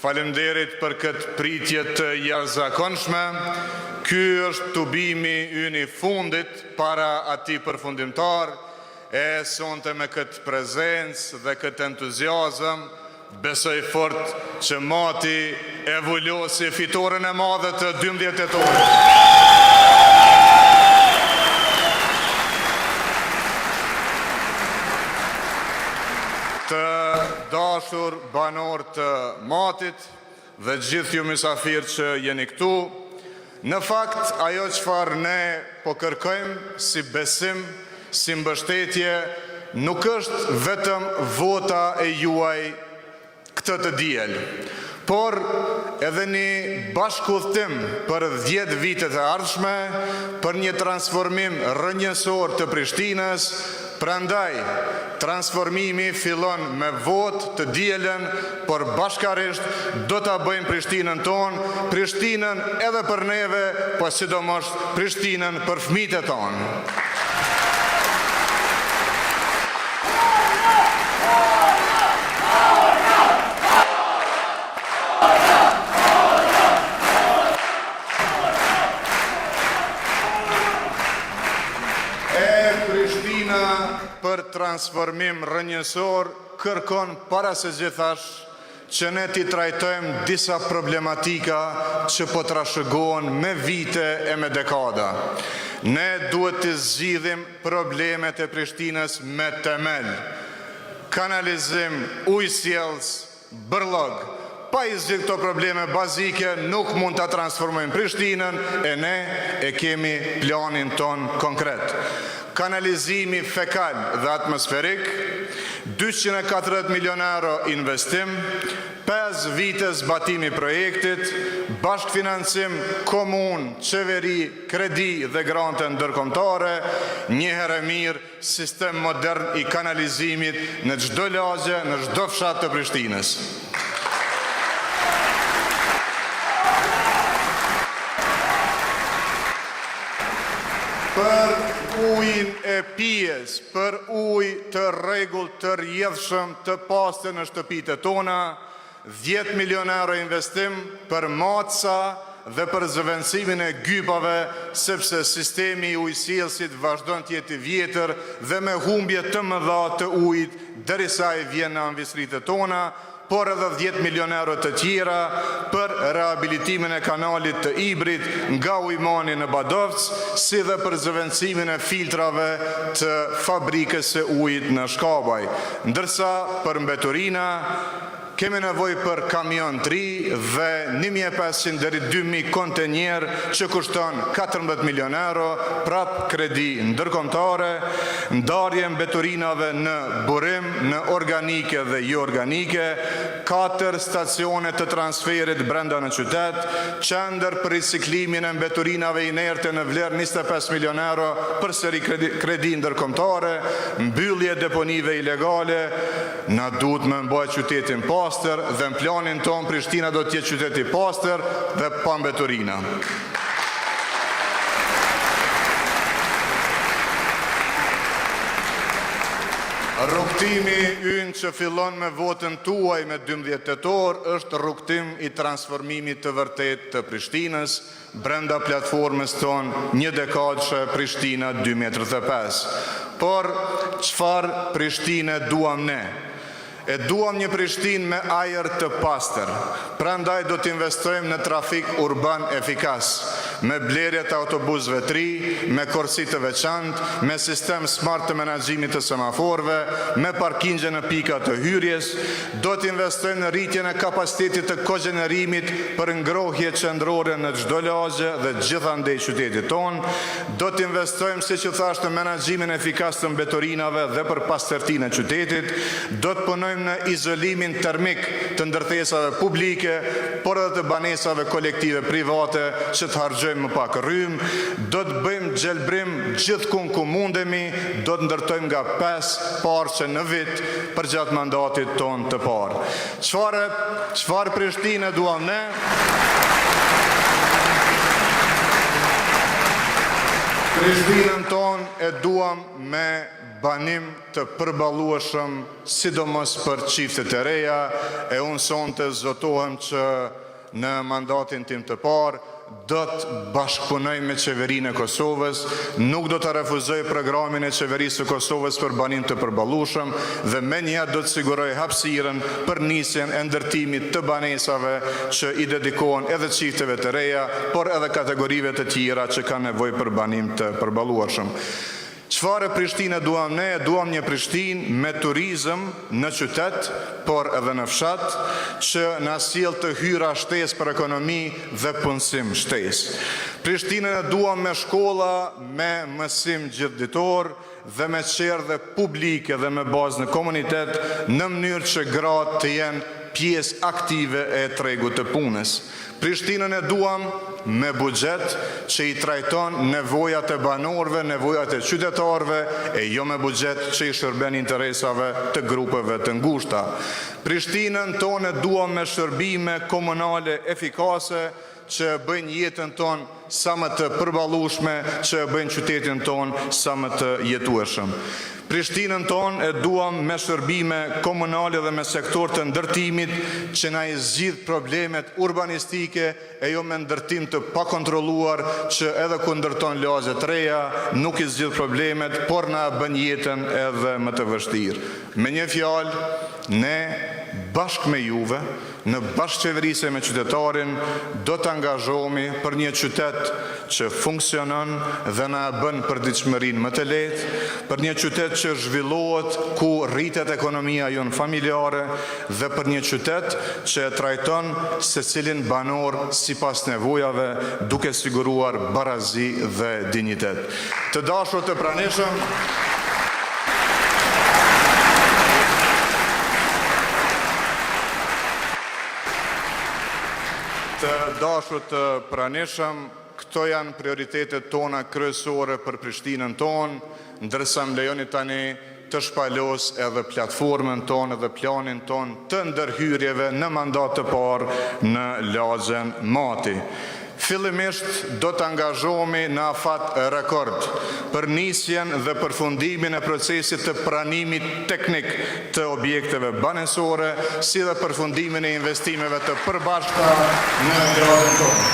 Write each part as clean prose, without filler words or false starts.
Faleminderit për këtë pritje të jashtëzakonshme. Ky është tubimi ynë i fundit para atij përfundimtar. E sonte me këtë prezencë dhe këtë entuziazëm, besoj fort që mati e vullosi fitoren e madhe të 12 tetorit. Të dashur banor të matit dhe gjithë ju mysafir që jeni këtu, në fakt ajo çfarë ne po kërkojmë si besim, si mbështetje, nuk është vetëm vota e juaj këtë të diel, por edhe një bashkëudhtim për 10 vitet e ardhshme, për një transformim rrënjësor të Prishtinës. Prandaj, transformimi fillon me votë të dielën, por bashkarisht do ta bëjmë Prishtinën tonë, Prishtinën edhe për neve, po sidomos Prishtinën për fëmijët e tonë. Për transformim rrënjësor kërkon para se gjithash që ne ti trajtojmë disa problematika që po trashëgohen me vite e me dekada. Ne duhet të zgjidhim problemet e Prishtinës me temel. Kanalizim, ujësjellës, bërllog. Pa i zgjidhur këto probleme bazike nuk mund ta transformojmë Prishtinën e ne e kemi planin ton konkret. Kanalizimi fekal dhe atmosferik, 240 milion euro investim, 5 vite zbatimi projektit, bashkëfinancim komun, qeveri, kredi dhe grante ndërkombëtare, një herë mirë sistem modern i kanalizimit në çdo lagje, në çdo fshat të Prishtinës. Për ujin e pijes, për ujë të rregullt, të rrjedhshëm, të pastër në shtëpitë tona, 10 milion euro investim për matca dhe për zëvendësimin e gypave, sepse sistemi i ujësjellësit vazhdon të jetë i vjetër dhe me humbje të mëdha të ujit derisa i vjen në anvisritë tona, por edhe 10 milion euro të tjera për rehabilitimin e kanalit të Ibrit nga Ujmani në Badovc, si dhe për zëvendësimin e filtrave të fabrikës së ujit në Shkabaj. Ndërsa për mbeturina kemi nevojë për kamion 3 dhe 1500 deri 2000 kontenjer që kushton 14 milion euro, prap kredi ndërkombëtare, ndarje mbeturinave në burim, në organike dhe jo organike, 4 stacione të transferit brenda në qytet, qendër për riciklimin e mbeturinave inerte në vlerë 25 milion euro për seri kredi ndërkombëtare, mbyllje deponive ilegale. Na duhet me mbajtë qytetin pastër dhe në planin ton Prishtina do të jetë qyteti pastër dhe pa mbeturina. Rrugtimi ynë që fillon me votën tuaj me 12 tetor është rrugtim i transformimit të vërtet të Prishtinës brenda platformës tonë një dekadëshe Prishtina 2035. Por çfarë Prishtinë duam ne? E duam një Prishtinë me ajër të pastër. Prandaj do të investojmë në trafik urban efikas, me blerje të autobusëve 3, me korsi të veçantë, me sistem smart të menaxhimit të semaforëve, me parkingje në pika të hyrjes. Do të investojmë në rritjen e kapacitetit të kogenerimit për ngrohje qendrore në çdo lagje dhe gjithandej qytetit ton. Do të investojmë, siç u thash, në menaxhimin efikas të mbeturinave dhe për pastërtinë e qytetit. Do të punojmë në izolimin termik të ndërtesave publike, por edhe të banesave kolektive private që të harxojmë më pak rrym. Do të bëjmë gjelbrim gjithkund ku mundemi, do të ndërtojmë nga 5 parqe në vit për gjatë mandatit ton të parë. Çfarë Prishtinë duam ne? Prishtinën tonë e duam me banim të përballueshëm, sidomos për çiftet e reja, e unë sonte zotohem që në mandatin tim të parë do të bashkëpunoj me qeverinë e Kosovës, nuk do të refuzoj programin e qeverisë së Kosovës për banim të përballueshëm dhe menjëherë do të siguroj hapësirën për nisjen e ndërtimit të banesave që i dedikohen edhe çifteve të reja, por edhe kategorive të tjera që kanë nevojë për banim të përballueshëm. Çfarë Prishtinë duam ne? Duam një Prishtinë me turizëm në qytet, por edhe në fshat, që na sjell të hyra shtesë për ekonomi dhe punësim shtesë. Prishtinën e duam me shkolla, me mësim gjithditor dhe me qerdhe publike dhe me bazë në komunitet, në mënyrë që gratë të jenë pjesë aktive e tregut të punës. Prishtinën e duam me buxhet që i trajton nevojat e banorëve, nevojat e qytetarëve, e jo me buxhet që i shërben interesave të grupeve të ngushta. Prishtinën tonë e duam me shërbime komunale efikase që bëjnë jetën tonë sa më të përballueshme, që bëjnë qytetin tonë sa më të jetueshëm. Prishtinën tonë e duam me shërbime komunale dhe me sektor të ndërtimit që na i zgjidh problemet urbanistike e jo me ndërtim të pakontrolluar që edhe ku ndërton lagje të reja nuk i zgjidh problemet, por na bën jetën edhe më të vështirë. Me një fjalë, ne bashkë me juve, në bashkëqeverisje me qytetarin, do të angazhohemi për një qytet që funksionon dhe na bën përditshmërinë më të lehtë, për një qytet që zhvillohet ku rritet ekonomia jonë familjare dhe për një qytet që e trajton secilin banor sipas nevojave, duke siguruar barazi dhe dinjitet. Të dashur të pranishëm, këto janë prioritetet tona kryesore për Prishtinën tonë, ndërsa më lejoni tani të shpalos edhe platformën tonë dhe planin tonë të ndërhyrjeve në mandat të parë në lagjen Mati. Fillimisht do të angazhohemi në afat rekord për nisjen dhe përfundimin e procesit të pranimit teknik të objekteve banesore, si dhe përfundimin e investimeve të përbashkëta në lagjen tonë.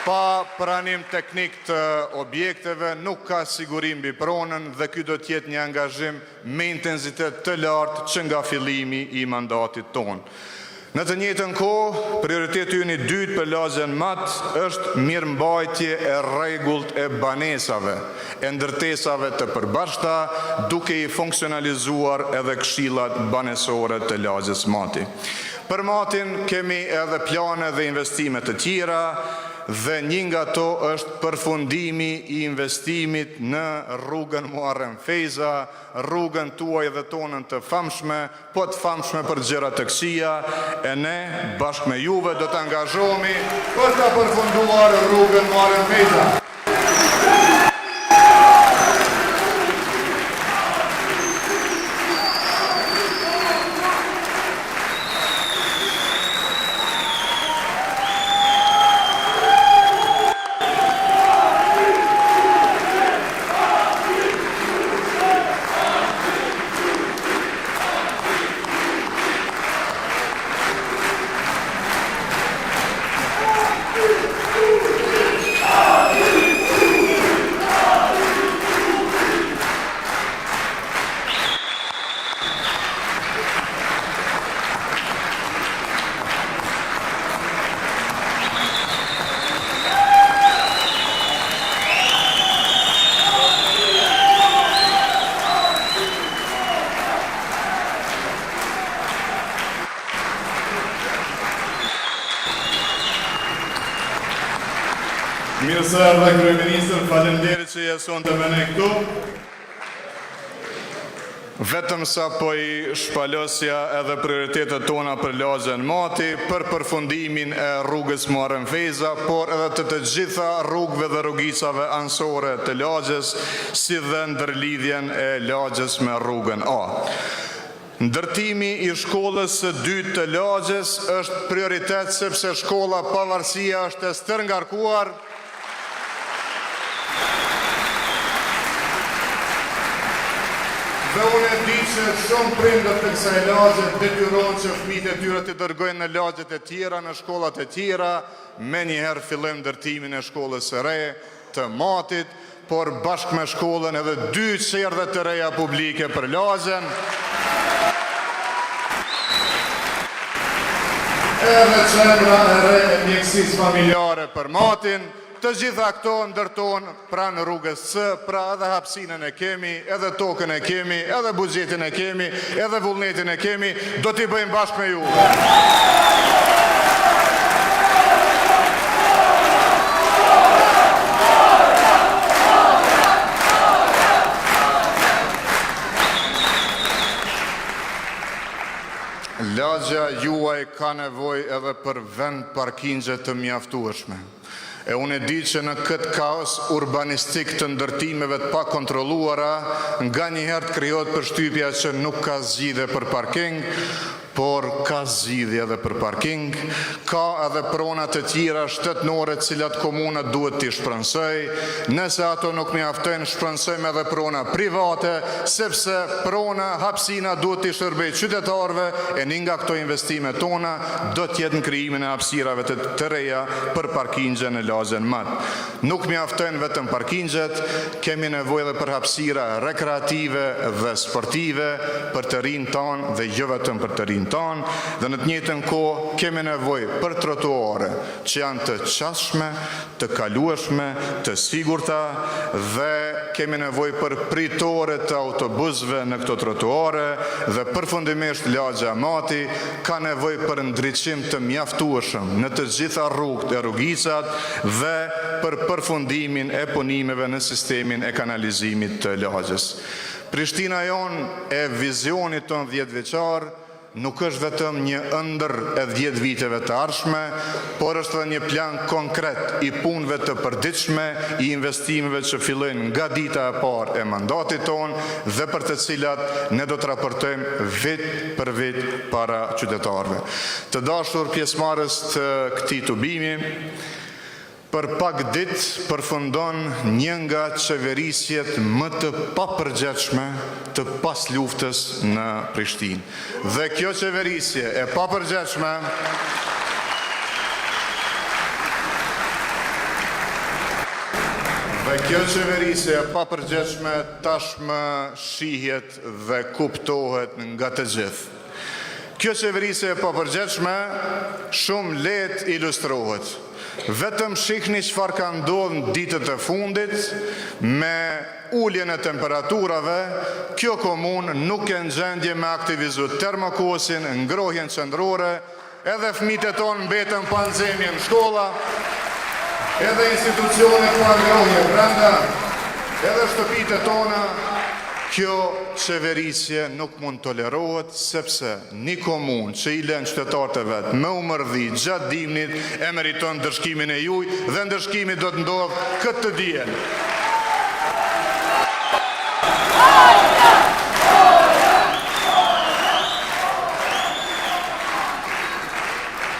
Pa pranim teknik të objekteve nuk ka sigurim mbi pronën dhe ky do të jetë një angazhim me intensitet të lartë që nga fillimi i mandatit tonë. Në të njëjtën kohë, prioriteti ynë i dytë për lagjen Mat është mirëmbajtje e rregullt e banesave, e ndërtesave të përbashkëta, duke i funksionalizuar edhe këshillat banesore të lagjes Mati. Për Matin kemi edhe plane dhe investime të tjera, dhe një nga to është përfundimi i investimit në rrugën Muharrem Feza, rrugën tuaj dhe tonën të famshme, po të famshme për gjëra të këqija, e ne bashkë me juve do të angazhohemi për të përfunduar rrugën Muharrem Feza. Mirë se erdhe kryeministër, faleminderit që jeson të me këtu. Vetëm sa po i shpalosja edhe prioritetet tona për lagjen Mati, për përfundimin e rrugës Muharrem Feza, por edhe të gjitha rrugëve dhe rrugicave anësore të lagjes, si dhe ndërlidhjen e lagjes me rrugën A. Ndërtimi i shkollës së dytë të Lagjes është prioritet sepse shkolla Pavarësia është e stërngarkuar dhe unë e di që shumë prindër të kësaj lagje detyrohen që fëmijët e tyre të dërgojnë në lagjet e tjera, në shkollat e tjera, me njëherë fillim ndërtimin e shkollës së re të Matit, por bashkë me shkollën edhe 2 qerdhe të reja publike për lagjen. Edhe qendra e re e mjekësisë familjare për Matin, të gjitha këto ndërtohen pranë rrugës C, pra edhe hapësinën e kemi, edhe tokën e kemi, edhe buxhetin e kemi, edhe vullnetin e kemi, do t'i bëjmë bashkë me juve. Lagja juaj ka nevojë edhe për vend parkingje të mjaftueshme. E unë e di që në këtë kaos urbanistik të ndërtimeve të pakontrolluara, nga njëherë të krijohet përshtypja që nuk ka zgjidhje për parking, por ka zgjidhje edhe për parking, ka edhe prona të tjera shtetënore të cilat komuna duhet t'i shpërndasoj. Nëse ato nuk mjaftojnë, shpërndasojmë edhe prona private, sepse prona, hapësina duhet t'i shërbejë qytetarëve, e një nga këto investime tona do t'jetë në krijimin e hapësirave të reja për parkingje në lagjen Mat. Nuk mjaftojnë vetëm parkingjet, kemi nevojë edhe për hapësira rekreative dhe sportive për të rinjtë tanë dhe jo vetëm për të rinjtë tanë, dhe në të njëjtën kohë kemi nevojë për trotuare që janë të qasshme, të kalueshme, të sigurta, dhe kemi nevojë për pritore të autobusëve në këto trotuare, dhe përfundimisht lagja Mati ka nevojë për ndriçim të mjaftueshëm në të gjitha rrugët e rrugicat dhe për përfundimin e punimeve në sistemin e kanalizimit të lagjes. Prishtina jon e vizionit ton 10 vjeçar nuk është vetëm një ëndër e 10 viteve të ardhshme, por është edhe një plan konkret i punëve të përditshme, i investimeve që fillojnë nga dita e parë e mandatit tonë dhe për të cilat ne do të raportojmë vit për vit para qytetarëve. Të dashur pjesëmarrës të këtij tubimi, për pak ditë përfundon një nga qeverisjet më të papërgjegjshme të pas luftës në Prishtinë. Dhe kjo qeverisje e papërgjegjshme tashmë shihet dhe kuptohet nga të gjithë. Kjo qeverisje e papërgjegjshme shumë lehtë ilustrohet. Vetëm shihni çfarë ka ndodhur në ditët e fundit me uljen e temperaturave, kjo komunë nuk e në gjendje me aktivizu termokosin, ngrohjen qendrore, edhe fëmijët e tonë mbetën pa nxemje në shkolla, edhe institucionet pa ngrohje brenda, edhe shtëpitë tona. Kjo qeverisje nuk mund tolerohet sepse një komunë që i lën qytetarët e vet me umërdhi gjatë dimnit e meriton ndërshkimin e juaj dhe ndërshkimi do të ndodhë këtë diel.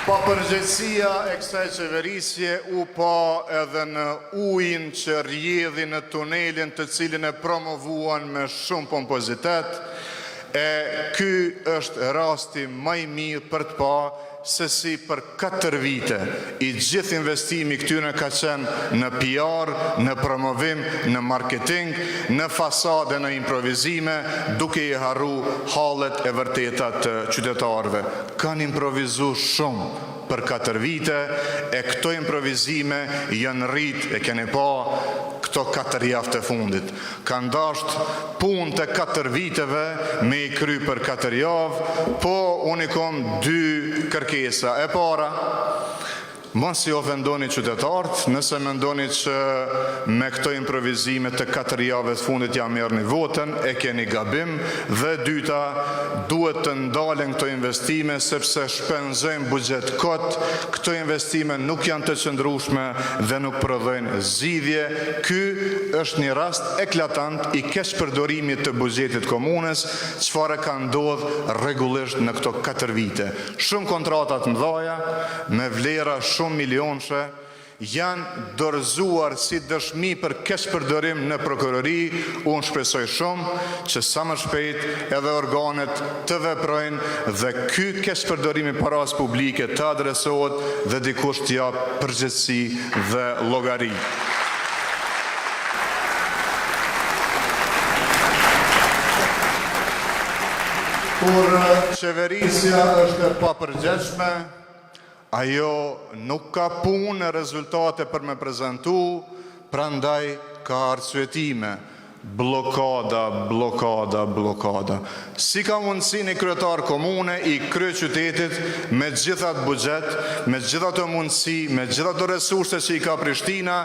Papërgjegjësia e kësaj qeverisje u pa edhe në ujin që rrjedhi në tunelin të cilin e promovuan me shumë pompozitet, e ky është rasti më i mirë për të pa se si për 4 vite i gjithë investimi këtyre ka qenë në PR, në promovim, në marketing, në fasade, në improvizime, duke i harru hallet e vërteta të qytetarëve. Kanë improvizu shumë për 4 vite, e këto improvizime janë rrit, e keni pa këto 4 javë të fundit. Kanë dashur punë të 4 viteve me i kry për 4 javë, po unë i kom 2 kërkesa. E para, Mos si ofendoni qytetarët, nëse mendoni që me këto improvizime të 4 javëve të fundit ja merrni votën, e keni gabim, dhe dyta, duhet të ndalen këto investime sepse shpenzojmë buxhet kot, këto investime nuk janë të qëndrueshme dhe nuk prodhojnë zgjidhje. Ky është një rast eklatant i keqpërdorimit të buxhetit komunës, çfarë ka ndodhur rregullisht në këto 4 vite. Shumë kontrata të mëdha me vlera shumë milionëshe janë dorëzuar si dëshmi për keqpërdorim në prokurori. Unë shpresoj shumë që sa më shpejt edhe organet të veprojnë dhe ky keqpërdorim i paras publike të adresohet dhe dikush të jap përgjegjësi dhe llogari. Kur qeverisja është e papërgjegjshme, ajo nuk ka punë e rezultate për me prezentu, prandaj ka arsyetime. Blokada. Si ka mundësi një kryetar komune i kryeqytetit me gjithat buxhet, me gjithat të mundësi, me gjithat të resurse që i ka Prishtina,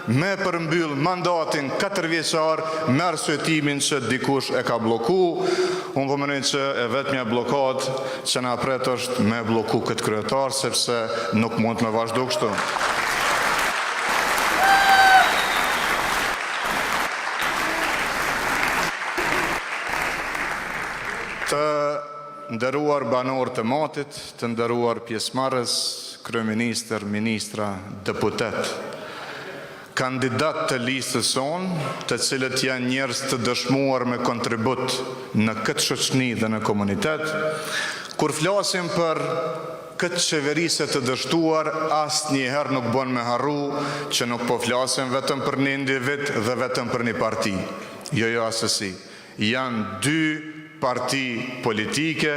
me përmbyll mandatin 4 vjeçar me arsyetimin që dikush e ka bloku. Unë po mendoj që e vetmja blokadë që na pret është me bloku këtë kryetar, sepse nuk mund të me vazhdo kështu. Të nderuar banor të matit, të nderuar pjesëmarrës, kryeministër, ministra, deputet, kandidat të listës sonë, të cilët janë njerëz të dëshmuar me kontribut në këtë shoqëni dhe në komunitet, kur flasim për këtë qeverisë të dështuar, asnjëherë nuk bën me harru që nuk po flasim vetëm për një individ dhe vetëm për një parti. Jo, asesi. Janë 2 parti politike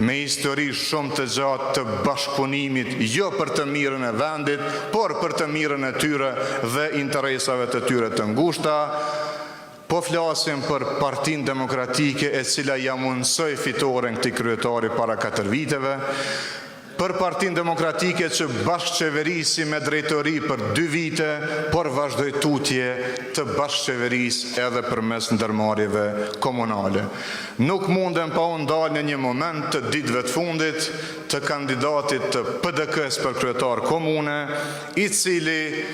me histori shumë të gjatë të bashkëpunimit, jo për të mirën e vendit, por për të mirën e tyre dhe interesave të tyre të ngushta. Po flasim për Partinë Demokratike e cila ja mundsoi fitoren këtij kryetari para 4 viteve, për Partinë Demokratike që bashkëqeverisi me drejtori për 2 vite, por vazhdoi tutje të bashkëqeverisë edhe përmes ndërmarrjeve komunale. Nuk mundem pa u ndalë në një moment të ditëve të fundit të kandidatit të PDK-s për kryetar komune, i cili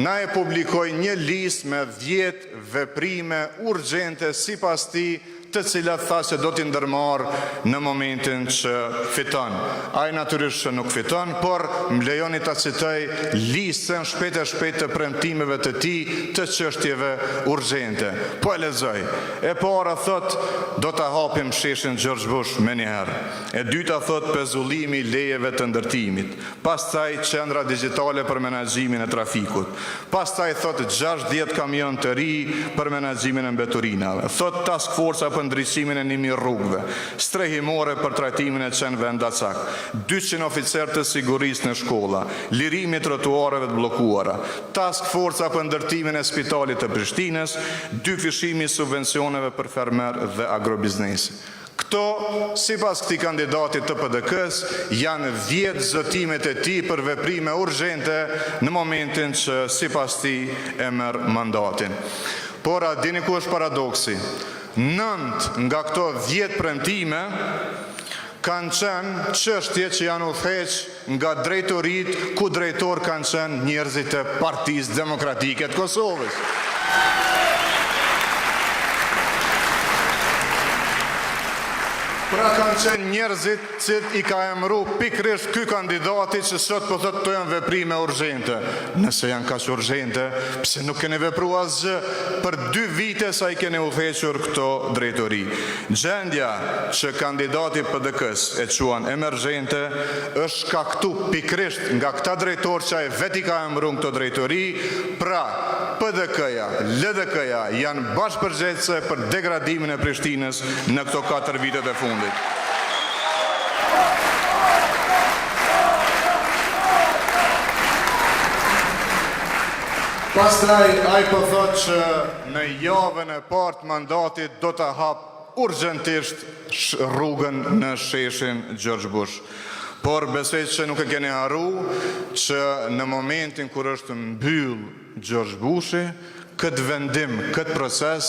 na e publikoi një listë me 10 veprime urgjente sipas tij, të cilat tha se do t'i ndërmarrë në momentin që fiton. Ai natyrisht që nuk fiton, por më lejoni ta citoj listën shpejt të premtimeve të tij të çështjeve urgjente. Po e lexoj. E para thot do ta hapim sheshin George Bush më njëherë. E dyta thot pezullimi i lejeve të ndërtimit. Pastaj qendra digjitale për menaxhimin e trafikut. Pastaj thot 60 kamion të ri për menaxhimin e mbeturinave. Thot task force për ndriçimin e 1000 rrugëve, strehimore për trajtimin e qenëve ndacak, 200 oficerë të sigurisë në shkolla, lirimi i trotuareve të bllokuara, task forca për ndërtimin e spitalit të Prishtinës, 2 fishimi i subvencioneve për fermer dhe agrobiznes. Këto, sipas këtij kandidatit të PDK-s, janë 10 zotimet e tij për veprime urgjente në momentin që sipas tij e merr mandatin. Por a dini ku është paradoksi? 9 nga këto 10 premtime kanë qenë çështje që janë udhëheq nga drejtorit, ku drejtor kanë qenë njerëzit e Partisë Demokratike të Kosovës. Pra kanë qenë njerëzit që i ka emëru pikrisht ky kandidati që sot po thotë to janë veprime urgjente. Nëse janë kaq urgjente, pse nuk keni vepruar asgjë për 2 vite sa i keni udhëhequr këto drejtori? Gjendja që kandidati PDK-s e quan emergjente është shkaktu pikrisht nga këta drejtor që ai vetë i ka emëruar këto drejtori. Pra, PDK-ja, LDK-ja janë bashkëpërgjegjëse për degradimin e Prishtinës në këto 4 vitet e fundit. Pastaj ai po thotë që në javën e parë të mandatit do ta hap urgjentisht rrugën në sheshin George Bush. Por besoj që nuk e keni harru që në momentin kur është mbyll George Bushi, këtë vendim, këtë proces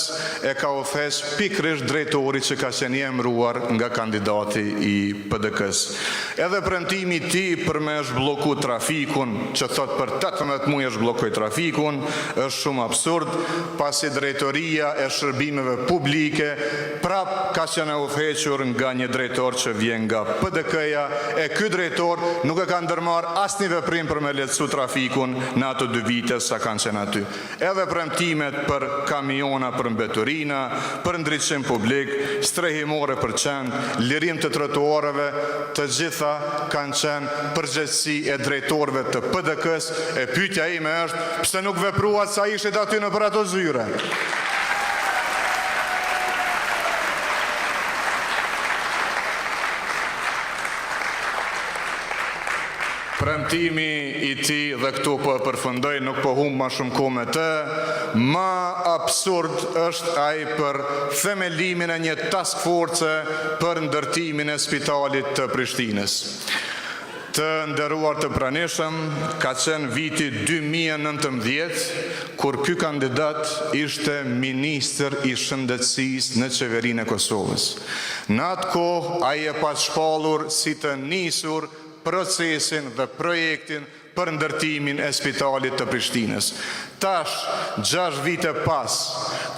e ka ofes pikrisht drejtori që ka qenë emëruar nga kandidati i PDK-s. Edhe premtimi i tij për me zhblloku trafikun, që thot për 18 muaj zhbllokoj trafikun, është shumë absurd, pasi drejtoria e shërbimeve publike prap ka qenë ofequr nga një drejtor që vjen nga PDK-ja, e ky drejtor nuk e ka ndërmarr asnjë veprim për me lehtësu trafikun në ato 2 vite sa kanë qenë aty. Edhe për kamiona për mbeturina, për ndriçim publik, strehimore për qend, lirim të trotuareve, të gjitha kanë qenë përgjegjësi e drejtorëve të PDK-s, e pyetja ime është pse nuk vepruat sa ishit aty në për ato zyre. Premtimi i tij, dhe këtu po e përfundoj, nuk po humb ma shumë kohë me të, ma absurd është ai për themelimin e një task force për ndërtimin e spitalit të Prishtinës. Të nderuar të pranishëm, ka qenë viti 2019, kur ky kandidat ishte ministër i shëndetësisë në qeverinë e Kosovës. Në atë kohë, ai e pa shpallur si të nisur procesin dhe projektin për ndërtimin e spitalit të Prishtinës. Tash, 6 vite pas,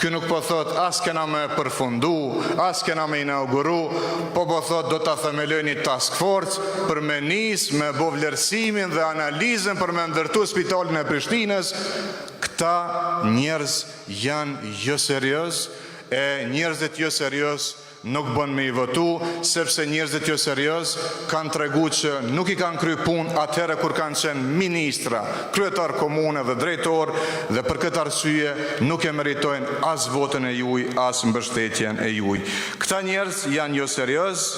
ky nuk po thot as kena me përfundu, as kena me inauguru, po thot do ta themeloj një task force për me nis me bo vlerësimin dhe analizën për me ndërtu spitalin e Prishtinës. Këta njerëz janë jo serioz, e njerëzit jo serioz nuk bën me i votu, sepse njerëzit jo serioz kanë tregu që nuk i kanë kry punë atëherë kur kanë qenë ministra, kryetar komune dhe drejtor, dhe për këtë arsye nuk e meritojnë as votën e juaj, as mbështetjen e juaj. Këta njerëz janë jo serioz,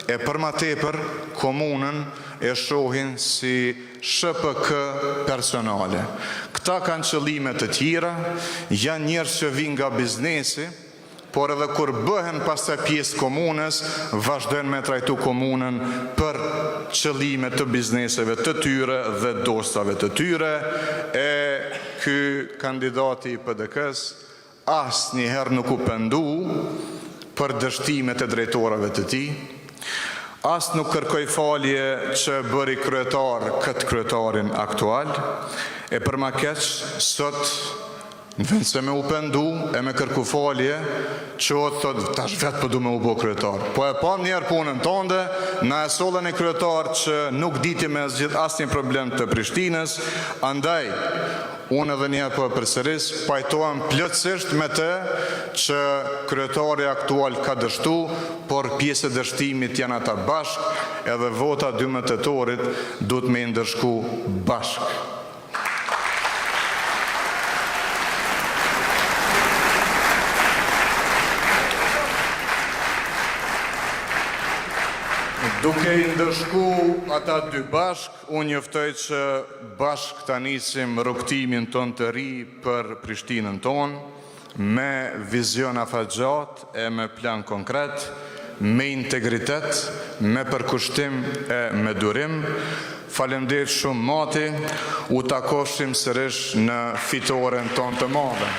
e për ma tepër komunën e shohin si SHPK personale. Këta kanë qëllime të tjera, janë njerëz që vinë nga biznesi, por edhe kur bëhen pastaj pjesë komunës, vazhdojnë me trajtu komunën për qëllime të bizneseve të tyre dhe dostave të tyre, e ky kandidati i PDK-s asnjëherë nuk u pendu për dështimet e drejtorave të tij, as nuk kërkoj falje që bëri kryetar këtë kryetarin aktual, e për ma keq sot në vend se me u pendu e me kërku falje, që o të thot, tash vetë për du me u bo kryetar. Po e pam njerë punën tonde, na e sollën e kryetar që nuk diti me zgjidh asnjë problem të Prishtinës, andaj, unë edhe njerë po e përsëris, pajtohem plotësisht me të që kryetari aktual ka dështu, por pjesë e dështimit janë ata bashk, edhe vota 12 tetorit duhet me ndërshku bashk. Duke i ndërshku ata 2 bashk, unë njoftoj që bashk ta nisim rrugtimin ton të ri për Prishtinën ton, me vizion afatgjat e me plan konkret, me integritet, me përkushtim e me durim. Faleminderit shumë mati, u takoshim sërish në fitoren ton të madhe.